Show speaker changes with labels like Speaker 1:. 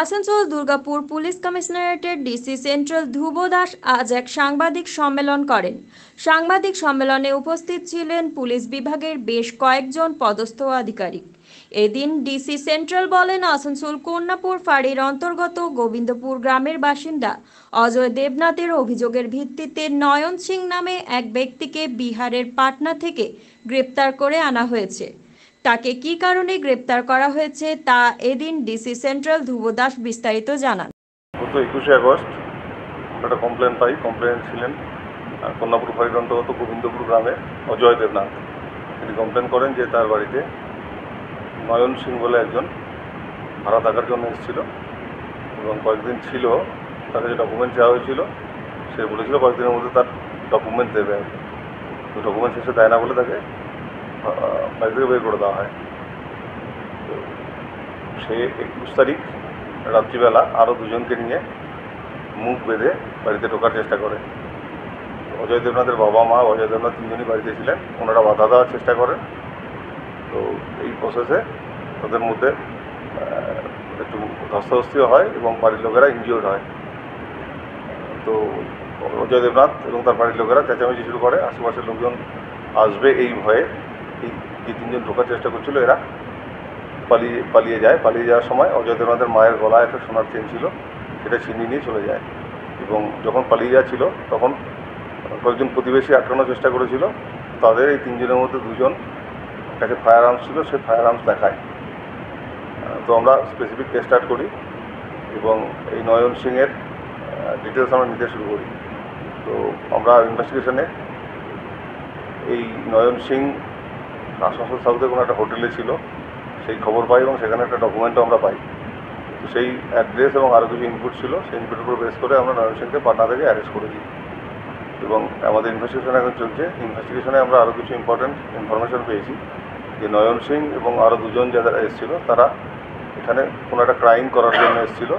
Speaker 1: Asansol Durgapur police কমিশনারেটের DC central Dhruba Das আজ এক সাংবাদিক সম্মেলন করেন। সাংবাদিক সম্মেলনে উপস্থিত ছিলেন পুলিশ বিভাগের বেশ কয়েকজন পদস্থ আধিকারিক। এদিন ডিসি সেন্ট্রাল বলেন, আসানসোল কন্যাপুর ফাঁড়ির অন্তর্গত গোবিন্দপুর গ্রামের বাসিন্দা অজয় দেবনাথের অভিযোগের ভিত্তিতে নয়ন সিং নামে এক ব্যক্তিকে বিহারের পাটনা থেকে গ্রেপ্তার করে আনা হয়েছে। তাকে কী কারণে গ্রেপ্তার করা হয়েছে তা এদিন ডিসি সেন্ট্রাল ধ্রুব দাস বিস্তারিত জানান।
Speaker 2: গত 21শে আগস্ট একটা কমপ্লেন পাই। কমপ্লেন ছিলেন কন্যাপুর ফাঁড়ির অন্তর্গত গোবিন্দপুর গ্রামে অজয় দেবনাথ। তিনি কমপ্লেন করেন যে তার বাড়িতে নয়ন সিং বলে একজন ভাড়া থাকার জন্য এসেছিল এবং কয়েকদিন ছিল। তাকে যে ডকুমেন্ট চাওয়া হয়েছিল, সে বলেছিল কয়েকদিনের মধ্যে তার ডকুমেন্ট দেবে। তো ডকুমেন্ট শেষে দেয় না বলে তাকে বাড়ি থেকে বের করে দেওয়া হয়। তো সে 21 তারিখ রাত্রিবেলা আরও দুজনকে নিয়ে মুখ বেঁধে বাড়িতে ঢোকার চেষ্টা করে। অজয় দেবনাথের বাবা মা অজয় দেবনাথ তিনজনই বাড়িতে ছিলেন। ওনারা বাধা দেওয়ার চেষ্টা করেন। তো এই প্রসেসে তাদের মধ্যে একটু ধস্তাধস্তিও হয় এবং বাড়ির লোকেরা ইনজিওর্ড হয়। তো অজয় দেবনাথ এবং তার বাড়ির লোকেরা চেঁচামেচি শুরু করে। আশেপাশের লোকজন আসবে এই ভয়ে এই যে তিনজন ঢোকার চেষ্টা করছিল এরা পালিয়ে যায়। পালিয়ে যাওয়ার সময় অজয় দেবনাথের মায়ের গলায় একটা সোনার চেন ছিল, সেটা ছিনিয়ে নিয়ে চলে যায়। এবং যখন পালিয়ে যাচ্ছিল তখন কয়েকজন প্রতিবেশী আটকানোর চেষ্টা করেছিল। তাদের এই তিনজনের মধ্যে দুজন কাছে ফায়ার আর্মস ছিল, সে ফায়ার আর্মস দেখায়। তো আমরা স্পেসিফিক কেস স্টার্ট করি এবং এই নয়ন সিংয়ের ডিটেলস আমরা নিতে শুরু করি। তো আমরা ইনভেস্টিগেশনে এই নয়ন সিং আসানসোল সাউথে কোনো একটা হোটেলে ছিল সেই খবর পাই এবং সেখানে একটা ডকুমেন্টও আমরা পাই। তো সেই অ্যাড্রেস এবং আরও কিছু ইনপুট ছিল, সেই ইনপুটের উপর বেস করে আমরা নয়ন সিংকে পাটনা থেকে অ্যারেস্ট করেছি এবং আমাদের ইনভেস্টিগেশন এখন চলছে। ইনভেস্টিগেশনে আমরা আরও কিছু ইম্পর্টেন্ট ইনফরমেশন পেয়েছি যে নয়ন সিং এবং আরও দুজন যারা এসেছিলো তারা এখানে কোনো একটা ক্রাইম করার জন্য এসেছিলো।